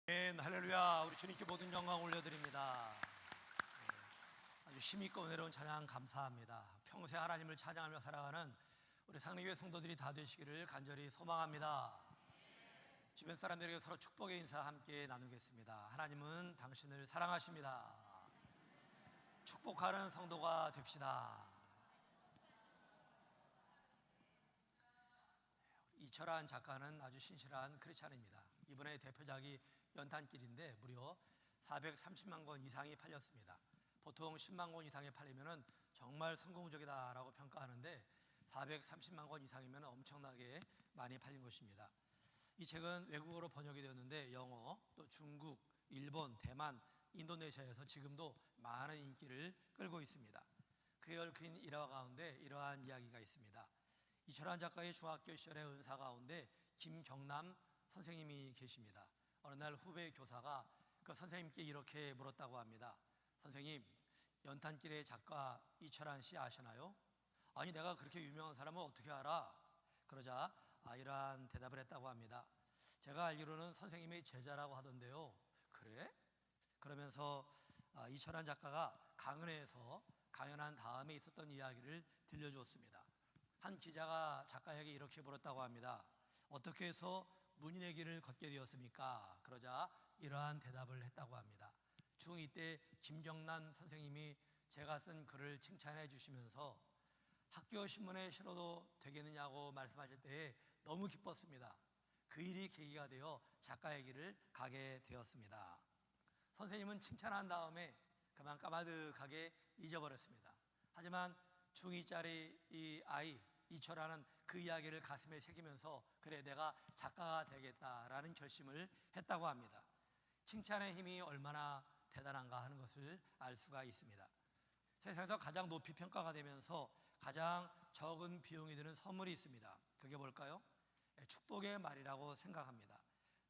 아멘, 할렐루야. 우리 주님께 모든 영광 올려드립니다. 아주 힘있고 은혜로운 찬양 감사합니다. 평생 하나님을 찬양하며 살아가는 우리 상리교회 성도들이 다 되시기를 간절히 소망합니다. 주변 사람들에게 서로 축복의 인사 함께 나누겠습니다. 하나님은 당신을 사랑하십니다. 축복하는 성도가 됩시다. 이철한 작가는 아주 신실한 크리스찬입니다. 이번에 대표작이 연탄길인데 무려 430만 권 이상이 팔렸습니다. 보통 10만 권 이상이 팔리면 정말 성공적이다라고 평가하는데 430만 권 이상이면 엄청나게 많이 팔린 것입니다. 이 책은 외국어로 번역이 되었는데 영어, 또 중국, 일본, 대만, 인도네시아에서 지금도 많은 인기를 끌고 있습니다. 그에 얽힌 일화 가운데 이러한 이야기가 있습니다. 이철한 작가의 중학교 시절의 은사 가운데 김경남 선생님이 계십니다. 어느 날 후배 교사가 그 선생님께 이렇게 물었다고 합니다. 선생님, 연탄길의 작가 이철한 씨 아시나요? 아니, 내가 그렇게 유명한 사람을 어떻게 알아? 그러자 이러한 대답을 했다고 합니다. 제가 알기로는 선생님의 제자라고 하던데요. 그래? 그러면서 이철한 작가가 강은혜에서 강연한 다음에 있었던 이야기를 들려주었습니다. 한 기자가 작가에게 이렇게 물었다고 합니다. 어떻게 해서 문인의 길을 걷게 되었습니까? 그러자 이러한 대답을 했다고 합니다. 중2 때 김경란 선생님이 제가 쓴 글을 칭찬해 주시면서 학교 신문에 실어도 되겠느냐고 말씀하실 때에 너무 기뻤습니다. 그 일이 계기가 되어 작가의 길을 가게 되었습니다. 선생님은 칭찬한 다음에 그만 까마득하게 잊어버렸습니다. 하지만 중2짜리 이 아이 이철아는 그 이야기를 가슴에 새기면서 그래, 내가 작가가 되겠다라는 결심을 했다고 합니다. 칭찬의 힘이 얼마나 대단한가 하는 것을 알 수가 있습니다. 세상에서 가장 높이 평가가 되면서 가장 적은 비용이 드는 선물이 있습니다. 그게 뭘까요? 축복의 말이라고 생각합니다.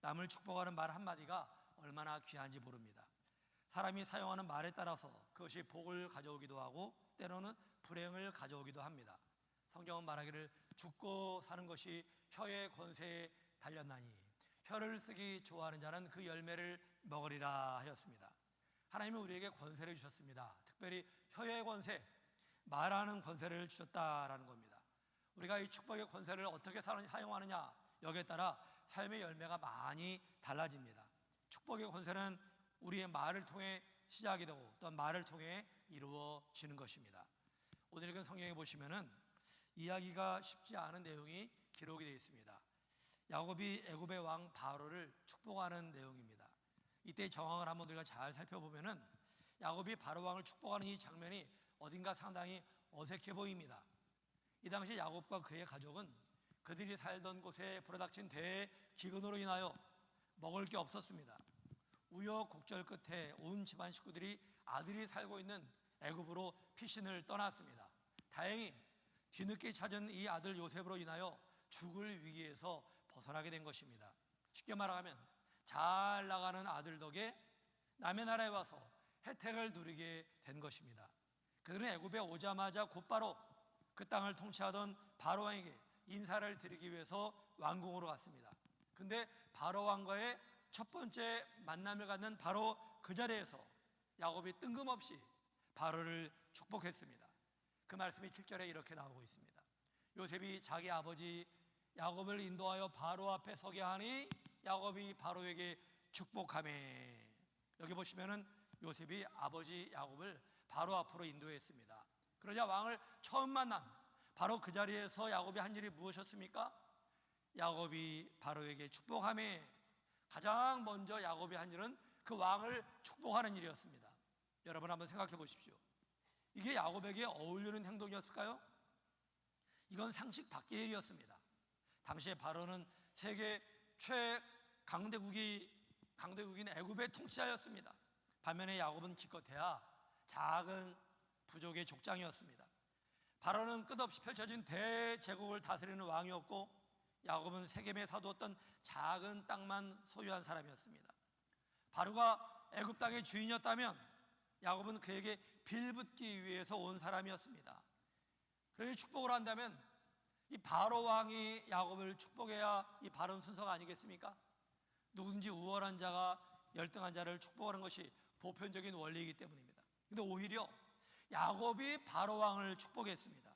남을 축복하는 말 한마디가 얼마나 귀한지 모릅니다. 사람이 사용하는 말에 따라서 그것이 복을 가져오기도 하고 때로는 불행을 가져오기도 합니다. 성경은 말하기를 죽고 사는 것이 혀의 권세에 달렸나니 혀를 쓰기 좋아하는 자는 그 열매를 먹으리라 하였습니다. 하나님은 우리에게 권세를 주셨습니다. 특별히 혀의 권세, 말하는 권세를 주셨다라는 겁니다. 우리가 이 축복의 권세를 어떻게 사용하느냐, 여기에 따라 삶의 열매가 많이 달라집니다. 축복의 권세는 우리의 말을 통해 시작이 되고 또 말을 통해 이루어지는 것입니다. 오늘 읽은 성경에 보시면은 이야기가 쉽지 않은 내용이 기록이 되어 있습니다. 야곱이 애굽의 왕 바로를 축복하는 내용입니다. 이때 정황을 한번 우리가 잘 살펴보면은 야곱이 바로 왕을 축복하는 이 장면이 어딘가 상당히 어색해 보입니다. 이 당시 야곱과 그의 가족은 그들이 살던 곳에 불어닥친 대기근으로 인하여 먹을 게 없었습니다. 우여곡절 끝에 온 집안 식구들이 아들이 살고 있는 애굽으로 피신을 떠났습니다. 다행히 뒤늦게 찾은 이 아들 요셉으로 인하여 죽을 위기에서 벗어나게 된 것입니다. 쉽게 말하면 잘 나가는 아들 덕에 남의 나라에 와서 혜택을 누리게 된 것입니다. 그들은 애굽에 오자마자 곧바로 그 땅을 통치하던 바로 왕에게 인사를 드리기 위해서 왕궁으로 갔습니다. 근데 바로 왕과의 첫 번째 만남을 갖는 바로 그 자리에서 야곱이 뜬금없이 바로를 축복했습니다. 그 말씀이 7절에 이렇게 나오고 있습니다. 요셉이 자기 아버지 야곱을 인도하여 바로 앞에 서게 하니 야곱이 바로에게 축복하매. 여기 보시면은 요셉이 아버지 야곱을 바로 앞으로 인도했습니다. 그러자 왕을 처음 만난 바로 그 자리에서 야곱이 한 일이 무엇이었습니까? 야곱이 바로에게 축복하매. 가장 먼저 야곱이 한 일은 그 왕을 축복하는 일이었습니다. 여러분 한번 생각해 보십시오. 이게 야곱에게 어울리는 행동이었을까요? 이건 상식 밖의 일이었습니다. 당시에 바로는 세계 최강대국인 애굽의 통치자였습니다. 반면에 야곱은 기껏해야 작은 부족의 족장이었습니다. 바로는 끝없이 펼쳐진 대제국을 다스리는 왕이었고 야곱은 세겜에 사두었던 작은 땅만 소유한 사람이었습니다. 바로가 애굽 땅의 주인이었다면 야곱은 그에게 빌붙기 위해서 온 사람이었습니다. 그러니 축복을 한다면 이 바로 왕이 야곱을 축복해야 이 바른 순서가 아니겠습니까? 누구든지 우월한 자가 열등한 자를 축복하는 것이 보편적인 원리이기 때문입니다. 근데 오히려 야곱이 바로 왕을 축복했습니다.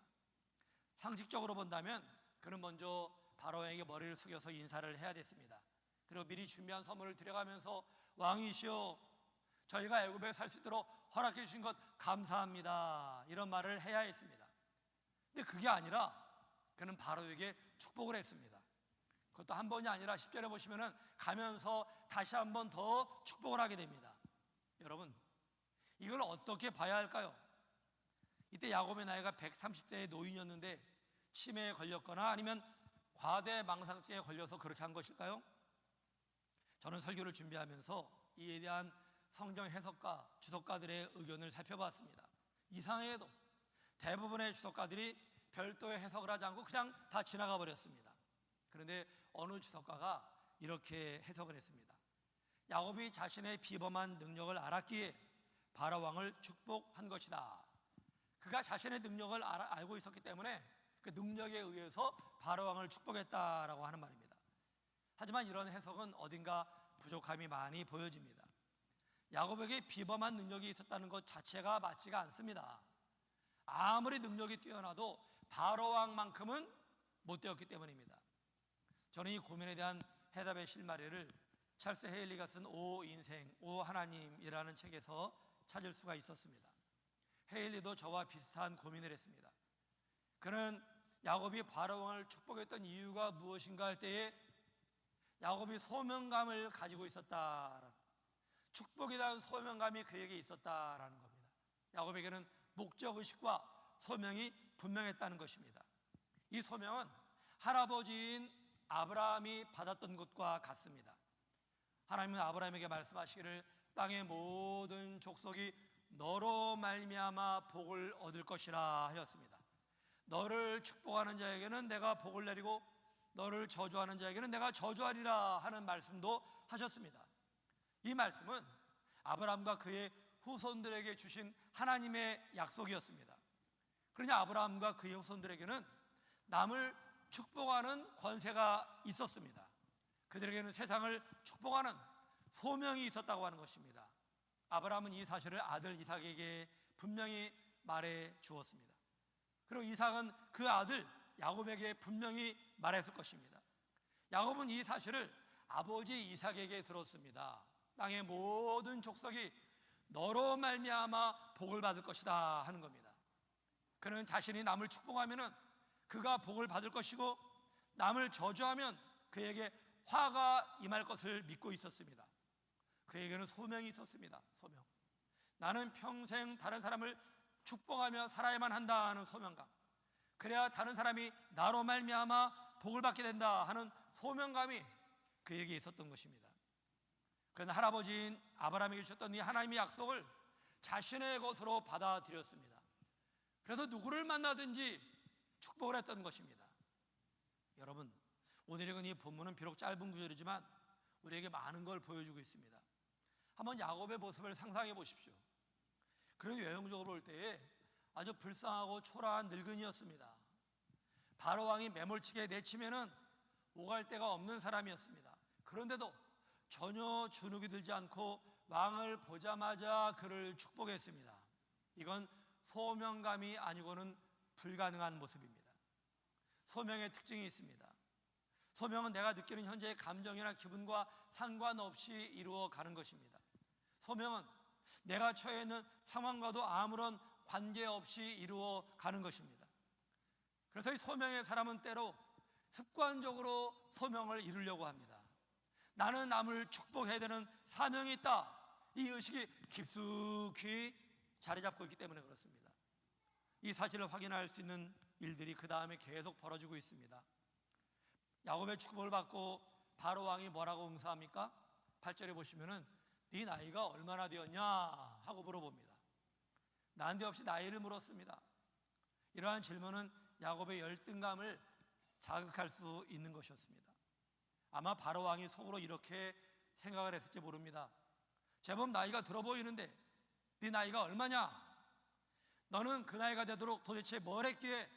상식적으로 본다면 그는 먼저 바로 왕에게 머리를 숙여서 인사를 해야 됐습니다. 그리고 미리 준비한 선물을 드려가면서 왕이시여, 저희가 애굽에 살 수 있도록 허락해 주신 것 감사합니다, 이런 말을 해야 했습니다. 근데 그게 아니라 그는 바로에게 축복을 했습니다. 그것도 한 번이 아니라 10절에 보시면은 가면서 다시 한 번 더 축복을 하게 됩니다. 여러분, 이걸 어떻게 봐야 할까요? 이때 야곱의 나이가 130세의 노인이었는데 치매에 걸렸거나 아니면 과대망상증에 걸려서 그렇게 한 것일까요? 저는 설교를 준비하면서 이에 대한 성경 해석가, 주석가들의 의견을 살펴봤습니다. 이상하게도 대부분의 주석가들이 별도의 해석을 하지 않고 그냥 다 지나가 버렸습니다. 그런데 어느 주석가가 이렇게 해석을 했습니다. 야곱이 자신의 비범한 능력을 알았기에 바로 왕을 축복한 것이다. 그가 자신의 능력을 알고 있었기 때문에 그 능력에 의해서 바로 왕을 축복했다라고 하는 말입니다. 하지만 이런 해석은 어딘가 부족함이 많이 보여집니다. 야곱에게 비범한 능력이 있었다는 것 자체가 맞지가 않습니다. 아무리 능력이 뛰어나도 바로 왕만큼은 못 되었기 때문입니다. 저는 이 고민에 대한 해답의 실마리를 찰스 헤일리가 쓴 오 인생, 오 하나님이라는 책에서 찾을 수가 있었습니다. 헤일리도 저와 비슷한 고민을 했습니다. 그는 야곱이 바로 왕을 축복했던 이유가 무엇인가 할 때에 야곱이 소명감을 가지고 있었다, 축복에 대한 소명감이 그에게 있었다라는 겁니다. 야곱에게는 목적의식과 소명이 분명했다는 것입니다. 이 소명은 할아버지인 아브라함이 받았던 것과 같습니다. 하나님은 아브라함에게 말씀하시기를 땅의 모든 족속이 너로 말미암아 복을 얻을 것이라 하였습니다. 너를 축복하는 자에게는 내가 복을 내리고 너를 저주하는 자에게는 내가 저주하리라 하는 말씀도 하셨습니다. 이 말씀은 아브라함과 그의 후손들에게 주신 하나님의 약속이었습니다. 그러니 아브라함과 그의 후손들에게는 남을 축복하는 권세가 있었습니다. 그들에게는 세상을 축복하는 소명이 있었다고 하는 것입니다. 아브라함은 이 사실을 아들 이삭에게 분명히 말해 주었습니다. 그리고 이삭은 그 아들 야곱에게 분명히 말했을 것입니다. 야곱은 이 사실을 아버지 이삭에게 들었습니다. 땅의 모든 족속이 너로 말미암아 복을 받을 것이다 하는 겁니다. 그는 자신이 남을 축복하면은 그가 복을 받을 것이고 남을 저주하면 그에게 화가 임할 것을 믿고 있었습니다. 그에게는 소명이 있었습니다. 소명. 나는 평생 다른 사람을 축복하며 살아야만 한다 하는 소명감, 그래야 다른 사람이 나로 말미암아 복을 받게 된다 하는 소명감이 그에게 있었던 것입니다. 그는 할아버지인 아브라함에게 주셨던 이 하나님의 약속을 자신의 것으로 받아들였습니다. 그래서 누구를 만나든지 축복을 했던 것입니다. 여러분, 오늘 읽은 이 본문은 비록 짧은 구절이지만 우리에게 많은 걸 보여주고 있습니다. 한번 야곱의 모습을 상상해 보십시오. 그런 외형적으로 볼 때에 아주 불쌍하고 초라한 늙은이였습니다. 바로 왕이 매몰치게 내치면은 오갈 데가 없는 사람이었습니다. 그런데도 전혀 주눅이 들지 않고 왕을 보자마자 그를 축복했습니다. 이건 소명감이 아니고는 불가능한 모습입니다. 소명의 특징이 있습니다. 소명은 내가 느끼는 현재의 감정이나 기분과 상관없이 이루어가는 것입니다. 소명은 내가 처해 있는 상황과도 아무런 관계없이 이루어가는 것입니다. 그래서 이 소명의 사람은 때로 습관적으로 소명을 이루려고 합니다. 나는 남을 축복해야 되는 사명이 있다, 이 의식이 깊숙이 자리 잡고 있기 때문에 그렇습니다. 이 사실을 확인할 수 있는 일들이 그 다음에 계속 벌어지고 있습니다. 야곱의 축복을 받고 바로 왕이 뭐라고 응사합니까? 8절에 보시면은 네 나이가 얼마나 되었냐 하고 물어봅니다. 난데없이 나이를 물었습니다. 이러한 질문은 야곱의 열등감을 자극할 수 있는 것이었습니다. 아마 바로 왕이 속으로 이렇게 생각을 했을지 모릅니다. 제법 나이가 들어 보이는데 네 나이가 얼마냐? 너는 그 나이가 되도록 도대체 뭘 했기에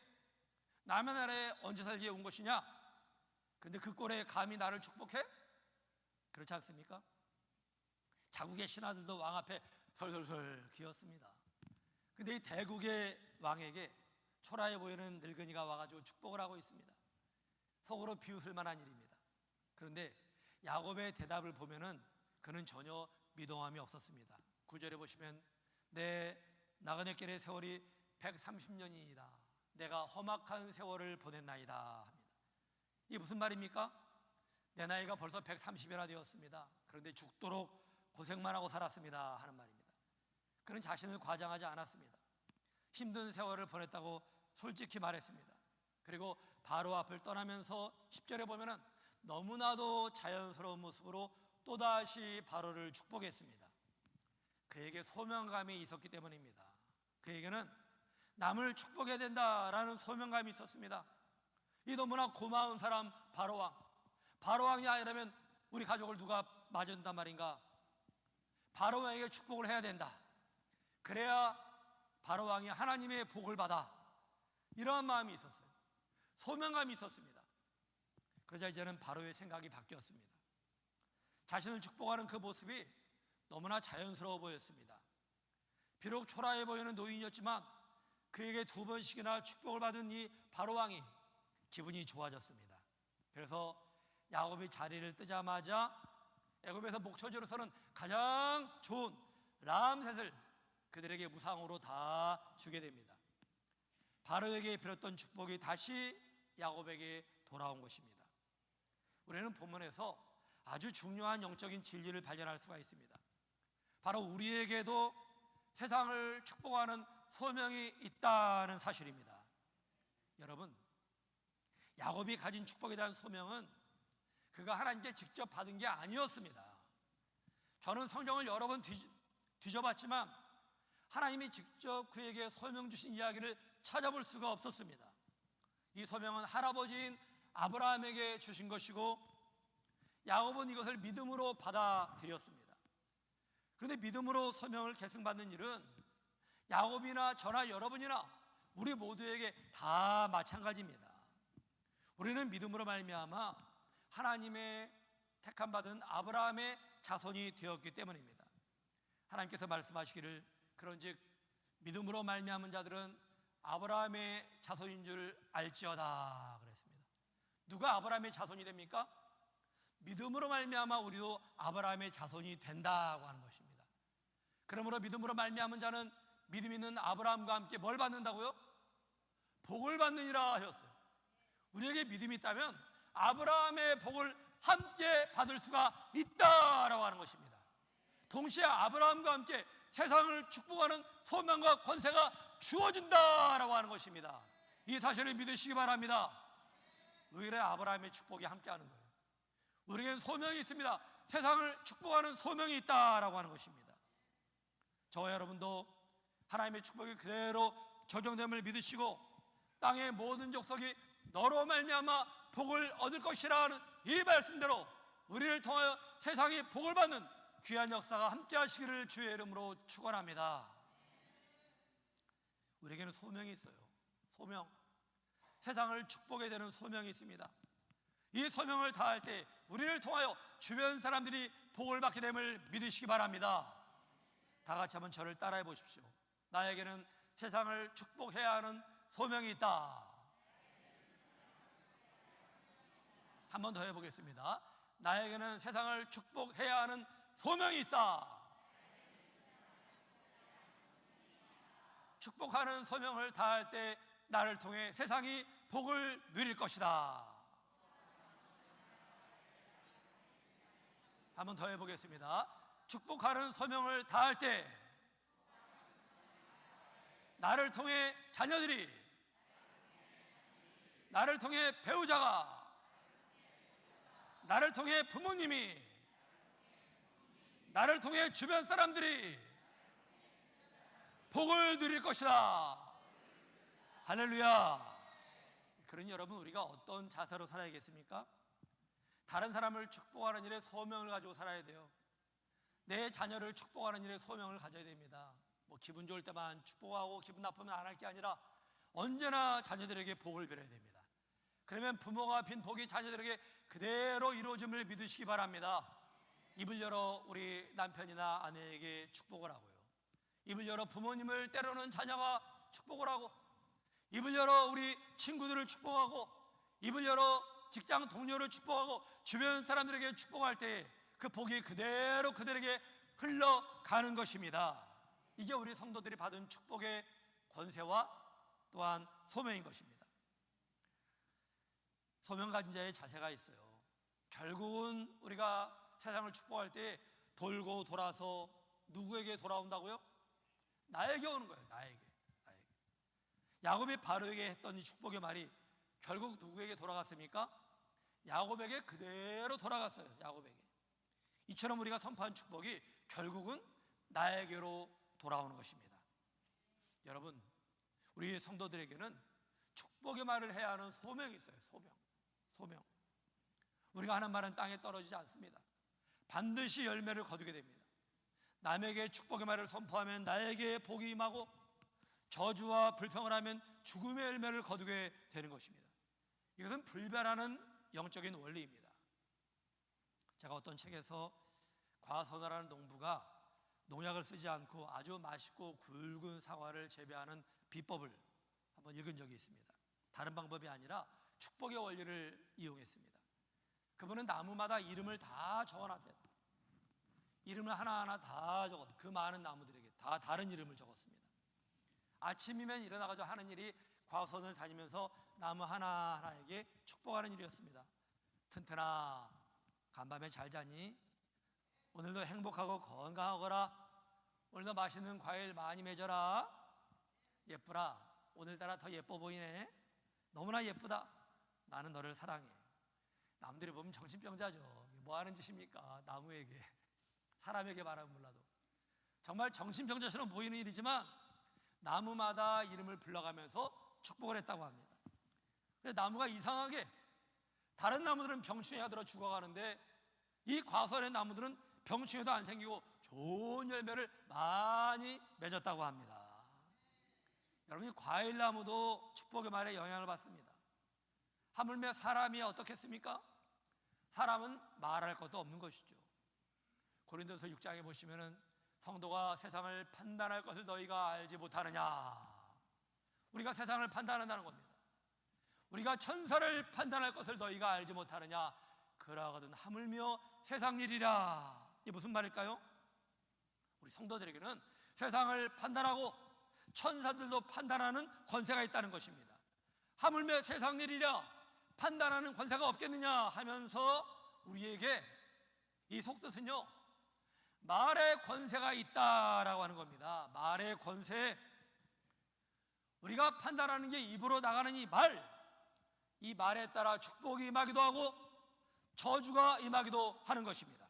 남의 나라에 언제 살기에 온 것이냐? 근데 그 꼴에 감히 나를 축복해? 그렇지 않습니까? 자국의 신하들도 왕 앞에 솔솔솔 기었습니다. 근데 이 대국의 왕에게 초라해 보이는 늙은이가 와가지고 축복을 하고 있습니다. 속으로 비웃을 만한 일입니다. 그런데 야곱의 대답을 보면은 그는 전혀 미동함이 없었습니다. 9절에 보시면 내 나그네길의 세월이 130년이다. 내가 험악한 세월을 보냈나이다 합니다. 이게 무슨 말입니까? 내 나이가 벌써 130이나 되었습니다. 그런데 죽도록 고생만 하고 살았습니다 하는 말입니다. 그는 자신을 과장하지 않았습니다. 힘든 세월을 보냈다고 솔직히 말했습니다. 그리고 바로 앞을 떠나면서 10절에 보면은 너무나도 자연스러운 모습으로 또다시 바로를 축복했습니다. 그에게 소명감이 있었기 때문입니다. 그에게는 남을 축복해야 된다라는 소명감이 있었습니다. 이 너무나 고마운 사람 바로왕. 바로왕이 아니라면 우리 가족을 누가 맞은단 말인가? 바로왕에게 축복을 해야 된다. 그래야 바로왕이 하나님의 복을 받아. 이러한 마음이 있었어요. 소명감이 있었습니다. 그러자 이제는 바로의 생각이 바뀌었습니다. 자신을 축복하는 그 모습이 너무나 자연스러워 보였습니다. 비록 초라해 보이는 노인이었지만 그에게 2번씩이나 축복을 받은 이 바로왕이 기분이 좋아졌습니다. 그래서 야곱이 자리를 뜨자마자 애굽에서 목초지로서는 가장 좋은 람셋을 그들에게 무상으로 다 주게 됩니다. 바로에게 빌었던 축복이 다시 야곱에게 돌아온 것입니다. 우리는 본문에서 아주 중요한 영적인 진리를 발견할 수가 있습니다. 바로 우리에게도 세상을 축복하는 소명이 있다는 사실입니다. 여러분, 야곱이 가진 축복에 대한 소명은 그가 하나님께 직접 받은 게 아니었습니다. 저는 성경을 여러 번 뒤져봤지만 하나님이 직접 그에게 소명 주신 이야기를 찾아볼 수가 없었습니다. 이 소명은 할아버지인 아브라함에게 주신 것이고 야곱은 이것을 믿음으로 받아들였습니다. 그런데 믿음으로 소명을 계승받는 일은 야곱이나 저나 여러분이나 우리 모두에게 다 마찬가지입니다. 우리는 믿음으로 말미암아 하나님의 택함받은 아브라함의 자손이 되었기 때문입니다. 하나님께서 말씀하시기를 그런즉 믿음으로 말미암은 자들은 아브라함의 자손인 줄 알지어다 그랬습니다. 누가 아브라함의 자손이 됩니까? 믿음으로 말미암아 우리도 아브라함의 자손이 된다고 하는 것입니다. 그러므로 믿음으로 말미암은 자는 믿음 있는 아브라함과 함께 뭘 받는다고요? 복을 받느니라 하셨어요. 우리에게 믿음이 있다면 아브라함의 복을 함께 받을 수가 있다라고 하는 것입니다. 동시에 아브라함과 함께 세상을 축복하는 소명과 권세가 주어진다라고 하는 것입니다. 이 사실을 믿으시기 바랍니다. 우리의 아브라함의 축복이 함께하는 거예요. 우리에겐 소명이 있습니다. 세상을 축복하는 소명이 있다라고 하는 것입니다. 저와 여러분도 하나님의 축복이 그대로 적용됨을 믿으시고 땅의 모든 족속이 너로 말미암아 복을 얻을 것이라는 이 말씀대로 우리를 통하여 세상이 복을 받는 귀한 역사가 함께 하시기를 주의 이름으로 축원합니다. 우리에게는 소명이 있어요. 소명. 세상을 축복해야 되는 소명이 있습니다. 이 소명을 다할 때 우리를 통하여 주변 사람들이 복을 받게 됨을 믿으시기 바랍니다. 다 같이 한번 저를 따라해 보십시오. 나에게는 세상을 축복해야 하는 소명이 있다. 한 번 더 해보겠습니다. 나에게는 세상을 축복해야 하는 소명이 있다. 축복하는 소명을 다할 때 나를 통해 세상이 복을 누릴 것이다. 한 번 더 해보겠습니다. 축복하는 소명을 다할 때 나를 통해 자녀들이, 나를 통해 배우자가, 나를 통해 부모님이, 나를 통해 주변 사람들이 복을 누릴 것이다. 할렐루야. 그러니 여러분, 우리가 어떤 자세로 살아야겠습니까? 다른 사람을 축복하는 일에 소명을 가지고 살아야 돼요. 내 자녀를 축복하는 일에 소명을 가져야 됩니다. 뭐 기분 좋을 때만 축복하고 기분 나쁘면 안 할 게 아니라 언제나 자녀들에게 복을 빌어야 됩니다. 그러면 부모가 빈 복이 자녀들에게 그대로 이루어짐을 믿으시기 바랍니다. 입을 열어 우리 남편이나 아내에게 축복을 하고요. 입을 열어 부모님을 때로는 자녀가 축복을 하고, 입을 열어 우리 친구들을 축복하고, 입을 열어 직장 동료를 축복하고, 주변 사람들에게 축복할 때 그 복이 그대로 그들에게 흘러가는 것입니다. 이게 우리 성도들이 받은 축복의 권세와 또한 소명인 것입니다. 소명 가진 자의 자세가 있어요. 결국은 우리가 세상을 축복할 때 돌고 돌아서 누구에게 돌아온다고요? 나에게 오는 거예요. 나에게. 야곱이 바로에게 했던 이 축복의 말이 결국 누구에게 돌아갔습니까? 야곱에게 그대로 돌아갔어요. 야곱에게. 이처럼 우리가 선포한 축복이 결국은 나에게로 돌아오는 것입니다. 여러분, 우리 성도들에게는 축복의 말을 해야 하는 소명이 있어요. 소명. 우리가 하는 말은 땅에 떨어지지 않습니다. 반드시 열매를 거두게 됩니다. 남에게 축복의 말을 선포하면 나에게 복이 임하고, 저주와 불평을 하면 죽음의 열매를 거두게 되는 것입니다. 이것은 불변하는 영적인 원리입니다. 제가 어떤 책에서 과선화라는 농부가 농약을 쓰지 않고 아주 맛있고 굵은 사과를 재배하는 비법을 한번 읽은 적이 있습니다. 다른 방법이 아니라 축복의 원리를 이용했습니다. 그분은 나무마다 이름을 다 적어놨대요. 이름을 하나하나 다 적었어요. 그 많은 나무들에게 다 다른 이름을 적었습니다. 아침이면 일어나가지고 하는 일이 과선을 다니면서 나무 하나하나에게 축복하는 일이었습니다. 튼튼아, 간밤에 잘 자니? 오늘도 행복하고 건강하거라. 오늘도 맛있는 과일 많이 맺어라. 예쁘라, 오늘따라 더 예뻐 보이네. 너무나 예쁘다. 나는 너를 사랑해. 남들이 보면 정신병자죠. 뭐 하는 짓입니까? 나무에게, 사람에게 말하면 몰라도 정말 정신병자처럼 보이는 일이지만 나무마다 이름을 불러가면서 축복을 했다고 합니다. 근데 나무가 이상하게, 다른 나무들은 병충해가 들어 죽어가는데 이 과선의 나무들은 병충해도 안 생기고 좋은 열매를 많이 맺었다고 합니다. 여러분, 이 과일나무도 축복의 말에 영향을 받습니다. 하물며 사람이 어떻겠습니까? 사람은 말할 것도 없는 것이죠. 고린도서 6장에 보시면은 성도가 세상을 판단할 것을 너희가 알지 못하느냐. 우리가 세상을 판단한다는 겁니다. 우리가 천사를 판단할 것을 너희가 알지 못하느냐. 그러거든 하물며 세상 일이라. 이게 무슨 말일까요? 우리 성도들에게는 세상을 판단하고 천사들도 판단하는 권세가 있다는 것입니다. 하물며 세상 일이라 판단하는 권세가 없겠느냐 하면서 우리에게 이 속뜻은요, 말의 권세가 있다라고 하는 겁니다. 말의 권세. 우리가 판단하는 게 입으로 나가는 이 말에 따라 축복이 임하기도 하고 저주가 임하기도 하는 것입니다.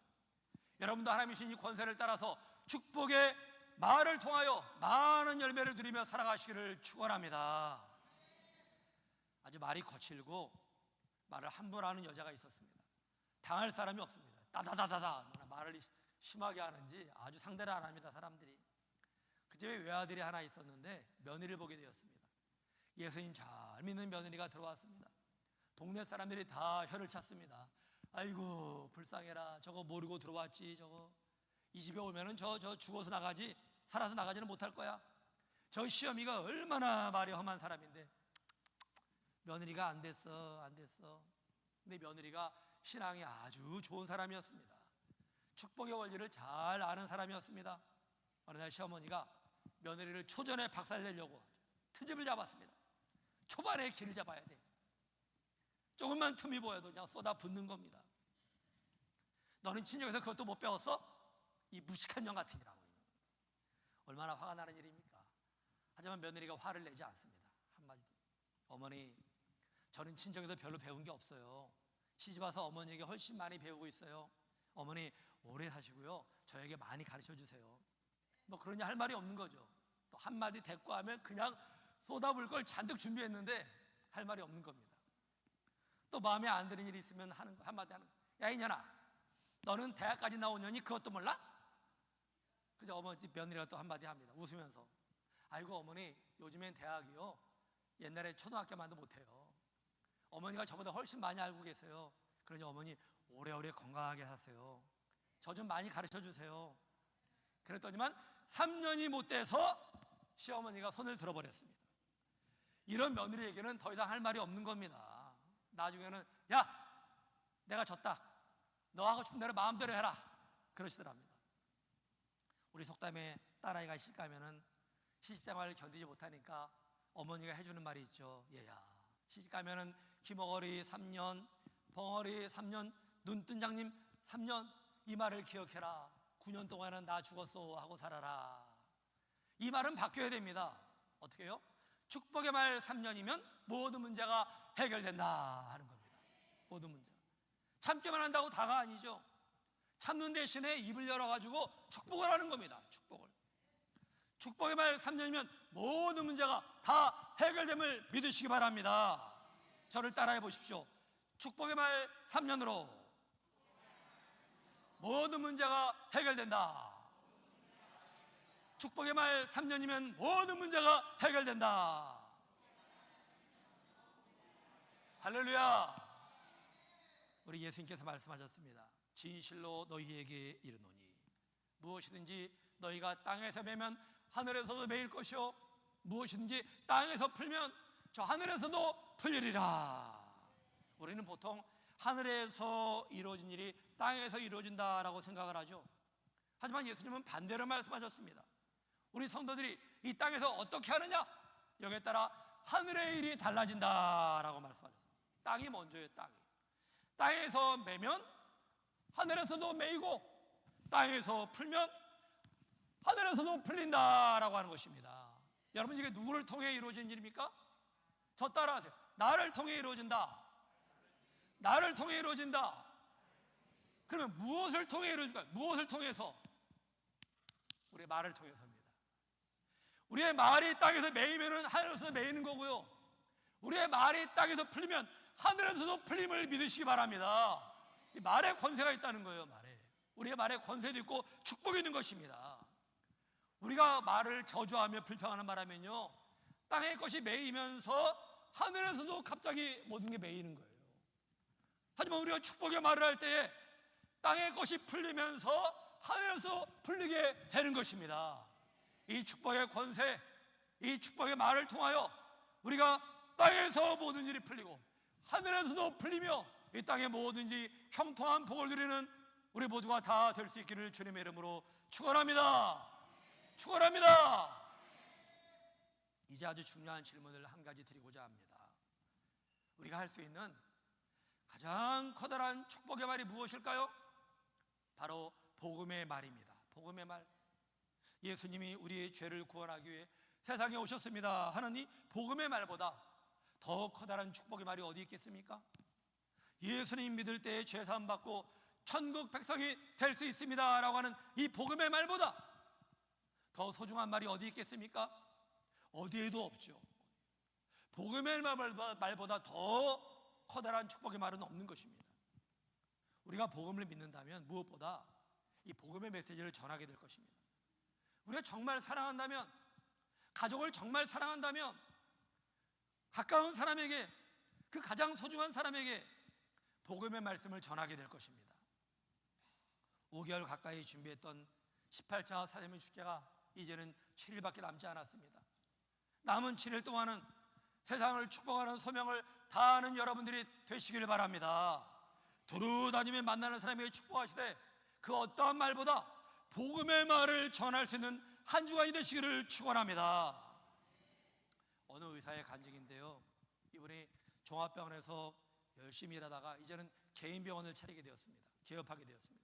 여러분도 하나님이 주신 이 권세를 따라서 축복의 말을 통하여 많은 열매를 누리며 살아가시기를 축원합니다. 아주 말이 거칠고 말을 함부로 하는 여자가 있었습니다. 당할 사람이 없습니다. 따다다다다 말을 심하게 하는지 아주 상대를 안 합니다. 사람들이. 그 집에 외아들이 하나 있었는데 며느리를 보게 되었습니다. 예수님 잘 믿는 며느리가 들어왔습니다. 동네 사람들이 다 혀를 찼습니다. 아이고 불쌍해라, 저거 모르고 들어왔지. 저거 이 집에 오면은 저 죽어서 나가지, 살아서 나가지는 못할 거야. 저 시어미가 얼마나 말이 험한 사람인데 며느리가 안 됐어. 근데 며느리가 신앙이 아주 좋은 사람이었습니다. 축복의 원리를 잘 아는 사람이었습니다. 어느 날 시어머니가 며느리를 초전에 박살내려고 트집을 잡았습니다. 초반에 길을 잡아야 돼. 조금만 틈이 보여도 그냥 쏟아 붓는 겁니다. 너는 친정에서 그것도 못 배웠어? 이 무식한 년 같으니라고. 얼마나 화가 나는 일입니까? 하지만 며느리가 화를 내지 않습니다. 한마디도. 어머니, 저는 친정에서 별로 배운 게 없어요. 시집 와서 어머니에게 훨씬 많이 배우고 있어요. 어머니 오래 사시고요, 저에게 많이 가르쳐 주세요. 뭐 그러니 할 말이 없는 거죠. 또 한마디 대꾸하면 그냥 쏟아부을 걸 잔뜩 준비했는데 할 말이 없는 겁니다. 또 마음에 안 드는 일이 있으면 한마디 하는 거예요. 야 이년아, 너는 대학까지 나온 년이 그것도 몰라? 그래서 어머니 며느리가 또 한마디 합니다. 웃으면서. 아이고 어머니, 요즘엔 대학이요, 옛날에 초등학교만도 못해요. 어머니가 저보다 훨씬 많이 알고 계세요. 그러니 어머니 오래오래 건강하게 사세요. 저 좀 많이 가르쳐 주세요. 그랬더니만 3년이 못 돼서 시어머니가 손을 들어버렸습니다. 이런 며느리에게는 더 이상 할 말이 없는 겁니다. 나중에는 야, 내가 졌다. 너 하고 싶은 대로 마음대로 해라. 그러시더랍니다. 우리 속담에 딸아이가 시집가면은 시집생활을 견디지 못하니까 어머니가 해주는 말이 있죠. 얘야, 시집가면은 기머거리 3년, 벙어리 3년, 눈뜬장님 3년, 이 말을 기억해라. 9년 동안은 나 죽었어 하고 살아라. 이 말은 바뀌어야 됩니다. 어떻게 해요? 축복의 말 3년이면 모든 문제가 해결된다 하는 겁니다. 모든 문제. 참기만 한다고 다가 아니죠. 참는 대신에 입을 열어가지고 축복을 하는 겁니다. 축복을. 축복의 말 3년이면 모든 문제가 다 해결됨을 믿으시기 바랍니다. 저를 따라해 보십시오. 축복의 말 3년으로 모든 문제가 해결된다. 축복의 말 3년이면 모든 문제가 해결된다. 할렐루야. 우리 예수님께서 말씀하셨습니다. 진실로 너희에게 이르노니 무엇이든지 너희가 땅에서 매면 하늘에서도 매일 것이요 무엇이든지 땅에서 풀면 저 하늘에서도 풀리리라. 우리는 보통 하늘에서 이루어진 일이 땅에서 이루어진다라고 생각을 하죠. 하지만 예수님은 반대로 말씀하셨습니다. 우리 성도들이 이 땅에서 어떻게 하느냐, 여기에 따라 하늘의 일이 달라진다라고 말씀하셨습니다. 땅이 먼저예요. 땅에서 매면 하늘에서도 매이고 땅에서 풀면 하늘에서도 풀린다라고 하는 것입니다. 여러분, 이게 누구를 통해 이루어진 일입니까? 저 따라하세요. 나를 통해 이루어진다. 나를 통해 이루어진다. 그러면 무엇을 통해 이루어질까요? 무엇을 통해서? 우리의 말을 통해서입니다. 우리의 말이 땅에서 매이면 하늘에서 매이는 거고요, 우리의 말이 땅에서 풀리면 하늘에서도 풀림을 믿으시기 바랍니다. 이 말에 권세가 있다는 거예요. 우리의 말에 권세도 있고 축복이 있는 것입니다. 우리가 말을 저주하며 불평하는 바라면요, 땅의 것이 매이면서 하늘에서도 갑자기 모든 게 매이는 거예요. 하지만 우리가 축복의 말을 할 때에 땅의 것이 풀리면서 하늘에서 풀리게 되는 것입니다. 이 축복의 권세, 이 축복의 말을 통하여 우리가 땅에서 모든 일이 풀리고 하늘에서도 풀리며 이 땅의 모든 일이 형통한 복을 누리는 우리 모두가 다 될 수 있기를 주님의 이름으로 축원합니다. 축원합니다. 이제 아주 중요한 질문을 한 가지 드리고자 합니다. 우리가 할 수 있는 가장 커다란 축복의 말이 무엇일까요? 바로 복음의 말입니다. 복음의 말. 예수님이 우리의 죄를 구원하기 위해 세상에 오셨습니다 하는 이 복음의 말보다 더 커다란 축복의 말이 어디 있겠습니까? 예수님 믿을 때에 죄 사함 받고 천국 백성이 될 수 있습니다 라고 하는 이 복음의 말보다 더 소중한 말이 어디 있겠습니까? 어디에도 없죠. 복음의 말보다 더 커다란 축복의 말은 없는 것입니다. 우리가 복음을 믿는다면 무엇보다 이 복음의 메시지를 전하게 될 것입니다. 우리가 정말 사랑한다면, 가족을 정말 사랑한다면 가까운 사람에게, 그 가장 소중한 사람에게 복음의 말씀을 전하게 될 것입니다. 5개월 가까이 준비했던 18차 사제문 축제가 이제는 7일밖에 남지 않았습니다. 남은 7일 동안은 세상을 축복하는 소명을 다하는 여러분들이 되시길 바랍니다. 두루다니며 만나는 사람에게 축복하시되 그 어떠한 말보다 복음의 말을 전할 수 있는 한 주간이 되시기를 축원합니다. 어느 의사의 간증인데요, 이분이 종합병원에서 열심히 일하다가 이제는 개인 병원을 차리게 되었습니다. 개업하게 되었습니다.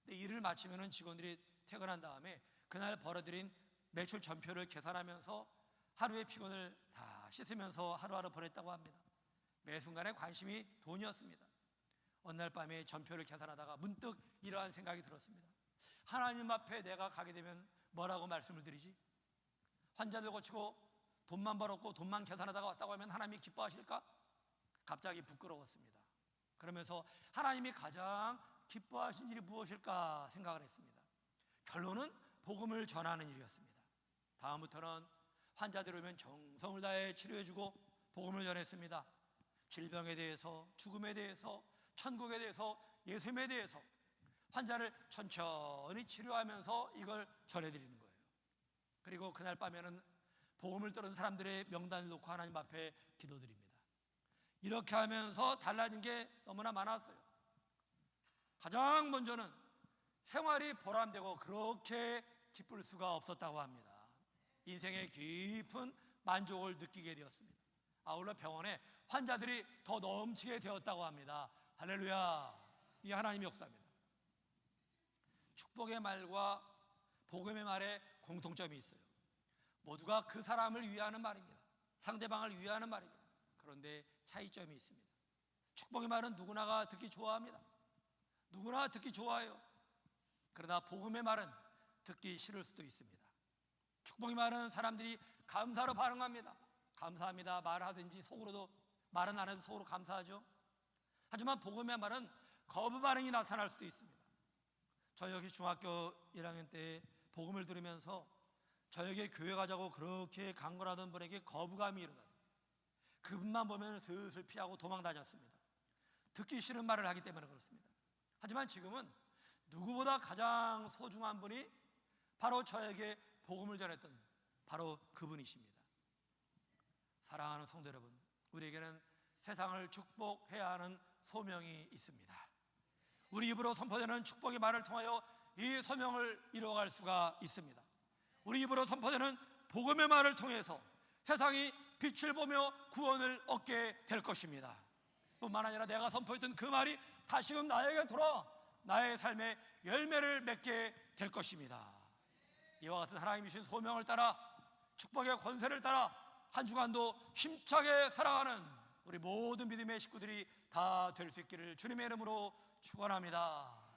근데 일을 마치면 직원들이 퇴근한 다음에 그날 벌어들인 매출 전표를 계산하면서 하루의 피곤을 다 씻으면서 하루하루 보냈다고 합니다. 매 순간의 관심이 돈이었습니다. 어느 날 밤에 전표를 계산하다가 문득 이러한 생각이 들었습니다. 하나님 앞에 내가 가게 되면 뭐라고 말씀을 드리지? 환자들 고치고 돈만 벌었고 돈만 계산하다가 왔다고 하면 하나님이 기뻐하실까? 갑자기 부끄러웠습니다. 그러면서 하나님이 가장 기뻐하신 일이 무엇일까 생각을 했습니다. 결론은 복음을 전하는 일이었습니다. 다음부터는 환자들 오면 정성을 다해 치료해주고 복음을 전했습니다. 질병에 대해서, 죽음에 대해서, 천국에 대해서, 예수님에 대해서 환자를 천천히 치료하면서 이걸 전해드리는 거예요. 그리고 그날 밤에는 복음을 들은 사람들의 명단을 놓고 하나님 앞에 기도드립니다. 이렇게 하면서 달라진 게 너무나 많았어요. 가장 먼저는 생활이 보람되고 그렇게 기쁠 수가 없었다고 합니다. 인생의 깊은 만족을 느끼게 되었습니다. 아울러 병원에 환자들이 더 넘치게 되었다고 합니다. 할렐루야. 이게 하나님의 역사입니다. 축복의 말과 복음의 말에 공통점이 있어요. 모두가 그 사람을 위하는 말입니다. 상대방을 위하는 말입니다. 그런데 차이점이 있습니다. 축복의 말은 누구나가 듣기 좋아합니다. 누구나 듣기 좋아해요. 그러나 복음의 말은 듣기 싫을 수도 있습니다. 축복의 말은 사람들이 감사로 반응합니다. 감사합니다 말하든지 속으로도 말은 안 해도 속으로 감사하죠. 하지만 복음의 말은 거부 반응이 나타날 수도 있습니다. 저 역시 중학교 1학년 때 복음을 들으면서 저에게 교회 가자고 그렇게 강권하던 분에게 거부감이 일어났어요. 그분만 보면 슬슬 피하고 도망 다녔습니다. 듣기 싫은 말을 하기 때문에 그렇습니다. 하지만 지금은 누구보다 가장 소중한 분이 바로 저에게 복음을 전했던 바로 그분이십니다. 사랑하는 성도 여러분, 우리에게는 세상을 축복해야 하는 소명이 있습니다. 우리 입으로 선포되는 축복의 말을 통하여 이 소명을 이루어갈 수가 있습니다. 우리 입으로 선포되는 복음의 말을 통해서 세상이 빛을 보며 구원을 얻게 될 것입니다. 뿐만 아니라 내가 선포했던 그 말이 다시금 나에게 돌아와 나의 삶의 열매를 맺게 될 것입니다. 이와 같은 하나님이 주신 소명을 따라 축복의 권세를 따라 한 주간도 힘차게 살아가는 우리 모든 믿음의 식구들이 다 될 수 있기를 주님의 이름으로 축원합니다.